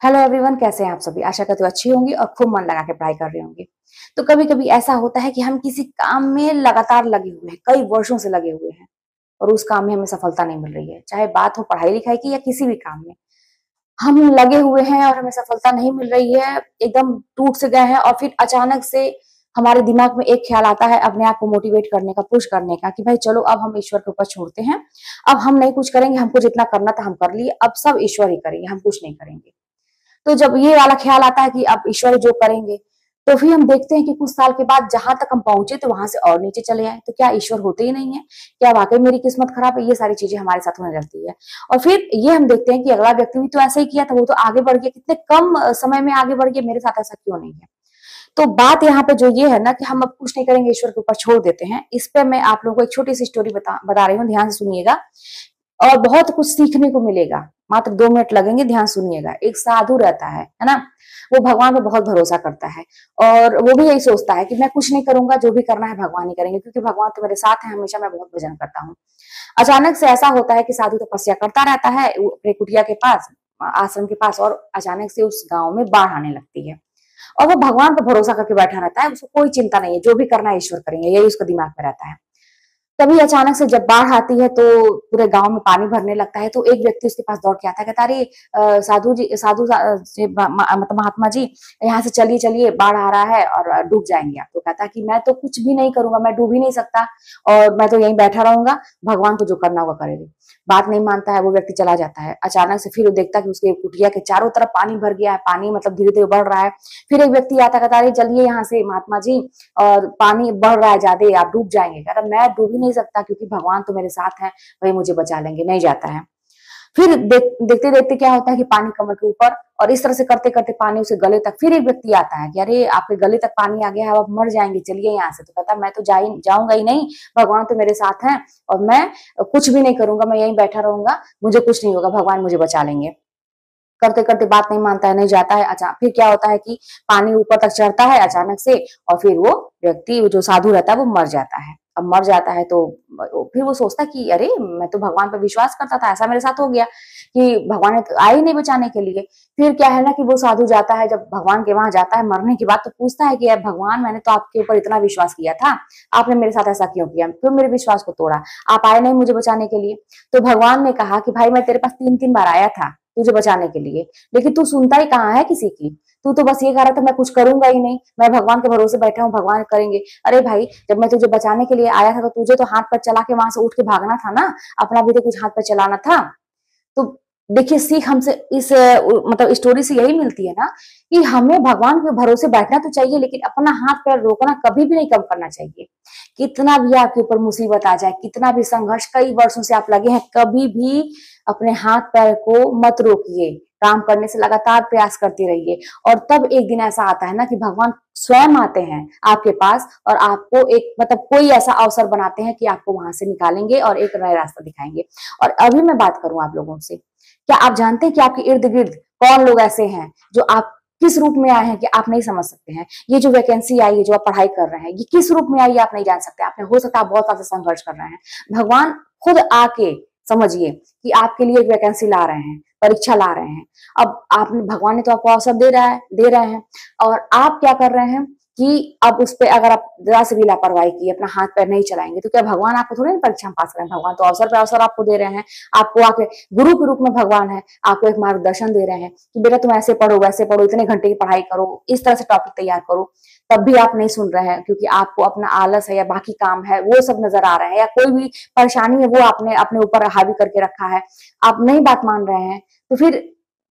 Hello everyone, कैसे हैं आप सभी। आशा करती हूँ अच्छी होंगी और खूब मन लगा के पढ़ाई कर रहे होंगे। तो कभी कभी ऐसा होता है कि हम किसी काम में लगातार लगे हुए हैं, कई वर्षों से लगे हुए हैं और उस काम में हमें सफलता नहीं मिल रही है। चाहे बात हो पढ़ाई लिखाई की या किसी भी काम में, हम लगे हुए हैं और हमें सफलता नहीं मिल रही है, एकदम टूट से गए हैं। और फिर अचानक से हमारे दिमाग में एक ख्याल आता है अपने आप को मोटिवेट करने का, पुश करने का कि भाई चलो अब हम ईश्वर के ऊपर छोड़ते हैं। अब हम नहीं कुछ करेंगे, हमको जितना करना था हम कर लिए, अब सब ईश्वर ही करेंगे, हम कुछ नहीं करेंगे। तो जब ये वाला ख्याल आता है कि अब ईश्वर जो करेंगे, तो फिर हम देखते हैं कि कुछ साल के बाद जहां तक हम पहुंचे तो वहां से और नीचे चले आए। तो क्या ईश्वर होते ही नहीं है? क्या वाकई मेरी किस्मत खराब है? ये सारी चीजें हमारे साथ होने लगती है। और फिर ये हम देखते हैं कि अगला व्यक्ति भी तो ऐसा ही किया था, वो तो आगे बढ़ गया, कितने कम समय में आगे बढ़ गया, मेरे साथ ऐसा क्यों नहीं है? तो बात यहाँ पे जो ये है ना कि हम अब कुछ नहीं करेंगे, ईश्वर के ऊपर छोड़ देते हैं। इस पे मैं आप लोगों को एक छोटी सी स्टोरी बता रही हूँ, ध्यान से सुनिएगा और बहुत कुछ सीखने को मिलेगा। मात्र 2 मिनट लगेंगे, ध्यान सुनिएगा। एक साधु रहता है ना। वो भगवान पे बहुत भरोसा करता है और वो भी यही सोचता है कि मैं कुछ नहीं करूंगा, जो भी करना है भगवान ही करेंगे, क्योंकि भगवान तो मेरे साथ है हमेशा, मैं बहुत भजन करता हूँ। अचानक से ऐसा होता है कि साधु तपस्या करता रहता है अपने कुटिया के पास, आश्रम के पास, और अचानक से उस गांव में बाढ़ आने लगती है और वो भगवान पर भरोसा करके बैठा रहता है। उसको कोई चिंता नहीं है, जो भी करना है ईश्वर करेंगे, यही उसका दिमाग में रहता है। तभी अचानक से जब बाढ़ आती है तो पूरे गांव में पानी भरने लगता है। तो एक व्यक्ति उसके पास दौड़ के आता है, कहता अरे मतलब महात्मा जी, यहाँ से चलिए चलिए, बाढ़ आ रहा है और डूब जाएंगे आप। तो कहता है कि मैं तो कुछ भी नहीं करूंगा, मैं डूब ही नहीं सकता और मैं तो यहीं बैठा रहूंगा, भगवान को जो करना होगा करेंगे। बात नहीं मानता है, वो व्यक्ति चला जाता है। अचानक से फिर वो देखता है कि उसके कुटिया के चारों तरफ पानी भर गया है, पानी मतलब धीरे धीरे बढ़ रहा है। फिर एक व्यक्ति आता है, कहता है चलिए यहाँ से महात्मा जी, और पानी बढ़ रहा है ज्यादा, आप डूब जाएंगे। कहता मैं डूब ही नहीं सकता, क्योंकि भगवान तो मेरे साथ है, वही मुझे बचा लेंगे। नहीं जाता है। फिर देखते देखते क्या होता है कि पानी कमर के ऊपर, और इस तरह से करते करते पानी उसे गले तक। फिर एक व्यक्ति आता है कि अरे आपके गले तक पानी आ गया है, आप मर जाएंगे, चलिए यहाँ से। तो कहता मैं तो जाऊंगा ही नहीं, भगवान तो मेरे साथ हैं और मैं कुछ भी नहीं करूंगा, मैं यहीं बैठा रहूंगा, मुझे कुछ नहीं होगा, भगवान मुझे बचा लेंगे। करते करते बात नहीं मानता है, नहीं जाता है। अचानक फिर क्या होता है कि पानी ऊपर तक चढ़ता है अचानक से, और फिर वो व्यक्ति जो साधु रहता है वो मर जाता है। अब मर जाता है तो फिर वो सोचता है कि अरे मैं तो भगवान पर विश्वास करता था, ऐसा मेरे साथ हो गया कि भगवान ने तो आए ही नहीं बचाने के लिए। फिर क्या है ना कि वो साधु जाता है, जब भगवान के वहां जाता है मरने के बाद, तो पूछता है कि यार भगवान, मैंने तो आपके ऊपर इतना विश्वास किया था, आपने मेरे साथ ऐसा क्यों किया, क्यों मेरे विश्वास को तोड़ा, आप आए नहीं मुझे बचाने के लिए। तो भगवान ने कहा कि भाई मैं तेरे पास 3-3 बार आया था तुझे बचाने के लिए, लेकिन तू सुनता ही कहाँ है किसी की। तू तो बस ये कह रहा था मैं कुछ करूंगा ही नहीं, मैं भगवान के भरोसे बैठा हूँ, भगवान करेंगे। अरे भाई, जब मैं तुझे बचाने के लिए आया था तो तुझे तो हाथ पैर चला के वहां से उठ के भागना था ना, अपना भी तो कुछ हाथ पैर चलाना था। तो देखिए, सीख हमसे इस मतलब स्टोरी से यही मिलती है ना कि हमें भगवान के भरोसे बैठना तो चाहिए, लेकिन अपना हाथ पैर रोकना कभी भी नहीं कम करना चाहिए। कितना भी आपके ऊपर मुसीबत आ जाए, कितना भी संघर्ष, कई वर्षों से आप लगे हैं, कभी भी अपने हाथ पैर को मत रोकिए, काम करने से लगातार प्रयास करते रहिए। और तब एक दिन ऐसा आता है ना कि भगवान स्वयं आते हैं आपके पास और आपको एक मतलब कोई ऐसा अवसर बनाते हैं कि आपको वहां से निकालेंगे और एक नया रास्ता दिखाएंगे। और अभी मैं बात करूं आप लोगों से, क्या आप जानते हैं कि आपके इर्द गिर्द कौन लोग ऐसे हैं जो आप किस रूप में आए हैं कि आप नहीं समझ सकते हैं? ये जो वैकेंसी आई है, जो आप पढ़ाई कर रहे हैं, ये किस रूप में आई है आप नहीं जान सकते। आपने हो सकता है आप बहुत ज्यादा संघर्ष कर रहे हैं, भगवान खुद आके समझिए कि आपके लिए एक वैकेंसी ला रहे हैं, परीक्षा ला रहे हैं। अब आपने, भगवान ने तो आपको अवसर दे रहे हैं, और आप क्या कर रहे हैं कि अब उस पर अगर आप जरा से भी लापरवाही की, अपना हाथ पैर नहीं चलाएंगे, तो क्या भगवान आपको थोड़ी ना परीक्षा में पास करें? भगवान तो अवसर पे अवसर आपको दे रहे हैं। आपको आके गुरु के रूप में भगवान है, आपको एक मार्गदर्शन दे रहे हैं कि बेटा तुम ऐसे पढ़ो, वैसे पढ़ो, इतने घंटे की पढ़ाई करो, इस तरह से टॉपिक तैयार करो। तब भी आप नहीं सुन रहे हैं, क्योंकि आपको अपना आलस है या बाकी काम है वो सब नजर आ रहे हैं, या कोई भी परेशानी है वो आपने अपने ऊपर हावी करके रखा है, आप नहीं बात मान रहे हैं। तो फिर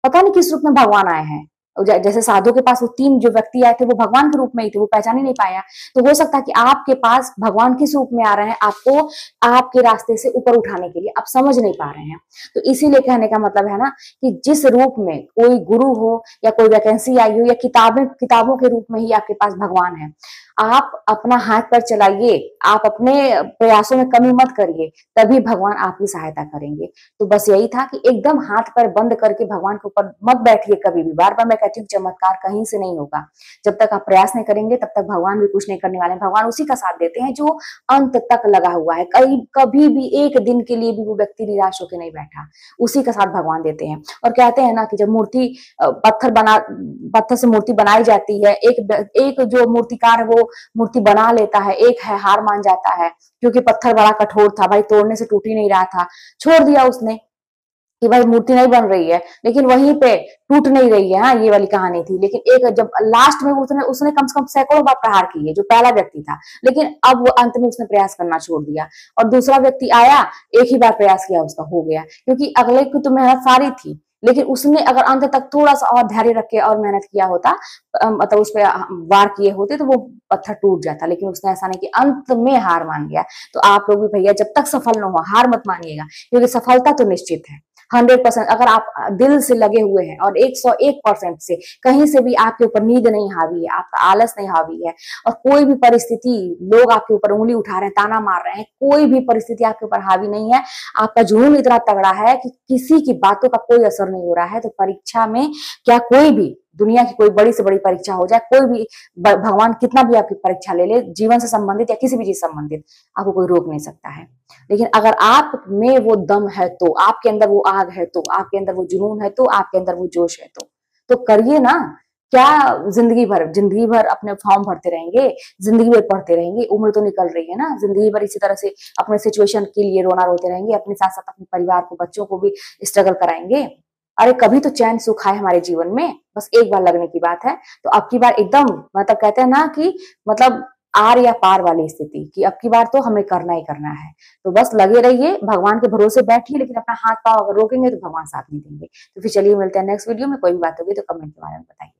पता नहीं किस रूप में भगवान आए हैं। जैसे साधु के पास वो 3 जो व्यक्ति आए थे वो भगवान के रूप में ही थे, वो पहचान ही नहीं पाया। तो हो सकता है कि आपके पास भगवान किस रूप में आ रहे हैं, आपको आपके रास्ते से ऊपर उठाने के लिए, आप समझ नहीं पा रहे हैं। तो इसीलिए कहने का मतलब है ना कि जिस रूप में कोई गुरु हो या कोई वैकेंसी आई हो या किताबों के रूप में ही आपके पास भगवान है, आप अपना हाथ पर चलाइए, आप अपने प्रयासों में कमी मत करिए, तभी भगवान आपकी सहायता करेंगे। तो बस यही था कि एकदम हाथ पर बंद करके भगवान के ऊपर मत बैठिए कभी भी। बार बार मैं कहती हूँ चमत्कार कहीं से नहीं होगा। जब तक आप प्रयास नहीं करेंगे तब तक भगवान भी कुछ नहीं करने वाले हैं। भगवान उसी का साथ देते हैं जो अंत तक लगा हुआ है। कहीं कभी भी एक दिन के लिए भी वो व्यक्ति निराश होकर नहीं बैठा, उसी का साथ भगवान देते हैं। और कहते हैं ना कि जब मूर्ति पत्थर से मूर्ति बनाई जाती है, एक जो मूर्तिकार है वो मूर्ति बना लेता है, एक है हार मान जाता है क्योंकि पत्थर बड़ा कठोर था भाई, तोड़ने से टूट ही नहीं रहा था, छोड़ दिया उसने कि भाई मूर्ति नहीं बन रही है, लेकिन वहीं पे टूट नहीं रही है। हाँ, ये वाली कहानी थी। लेकिन एक जब लास्ट में उसने उसने कम से कम सैकड़ों बार प्रहार किए, जो पहला व्यक्ति था, लेकिन अब वो अंत में उसने प्रयास करना छोड़ दिया और दूसरा व्यक्ति आया, एक ही बार प्रयास किया, उसका हो गया, क्योंकि अगले की तो मेहनत सारी थी, लेकिन उसने अगर अंत तक थोड़ा सा और धैर्य रख के और मेहनत किया होता, मतलब उस पर वार किए होते, तो वो पत्थर टूट जाता। लेकिन उसने ऐसा नहीं किया, अंत में हार मान गया। तो आप लोग भी भैया जब तक सफल न हो हार मत मानिएगा, क्योंकि सफलता तो निश्चित है। 100% अगर आप दिल से लगे हुए हैं और 101% से कहीं से भी आपके ऊपर नींद नहीं हावी है, आपका आलस नहीं हावी है, और कोई भी परिस्थिति लोग आपके ऊपर उंगली उठा रहे हैं, ताना मार रहे हैं, कोई भी परिस्थिति आपके ऊपर हावी नहीं है, आपका जुनून इतना तगड़ा है कि किसी की बातों का कोई असर नहीं हो रहा है, तो परीक्षा में क्या कोई भी दुनिया की कोई बड़ी से बड़ी परीक्षा हो जाए, कोई भी भगवान कितना भी आपकी परीक्षा ले ले, जीवन से संबंधित या किसी भी चीज संबंधित, आपको कोई रोक नहीं सकता है। लेकिन अगर आप में वो दम है, तो आपके अंदर वो आग है, तो आपके अंदर वो जुनून है, तो आपके अंदर वो जोश है, तो करिए ना। क्या जिंदगी भर अपने फॉर्म भरते रहेंगे, जिंदगी भर पढ़ते रहेंगे, उम्र तो निकल रही है ना, जिंदगी भर इसी तरह से अपने सिचुएशन के लिए रोना रोते रहेंगे, अपने साथ साथ अपने परिवार को, बच्चों को भी स्ट्रगल कराएंगे। अरे कभी तो चैन सुख आए हमारे जीवन में, बस एक बार लगने की बात है। तो अब की बार एकदम, मतलब कहते हैं ना कि मतलब आर या पार वाली स्थिति, कि अब की बार तो हमें करना ही करना है। तो बस लगे रहिए, भगवान के भरोसे बैठिए, लेकिन अपना हाथ पांव अगर रोकेंगे तो भगवान साथ नहीं देंगे। तो फिर चलिए मिलते हैं नेक्स्ट वीडियो में। कोई भी बात होगी तो कमेंट के बारे में बताइए।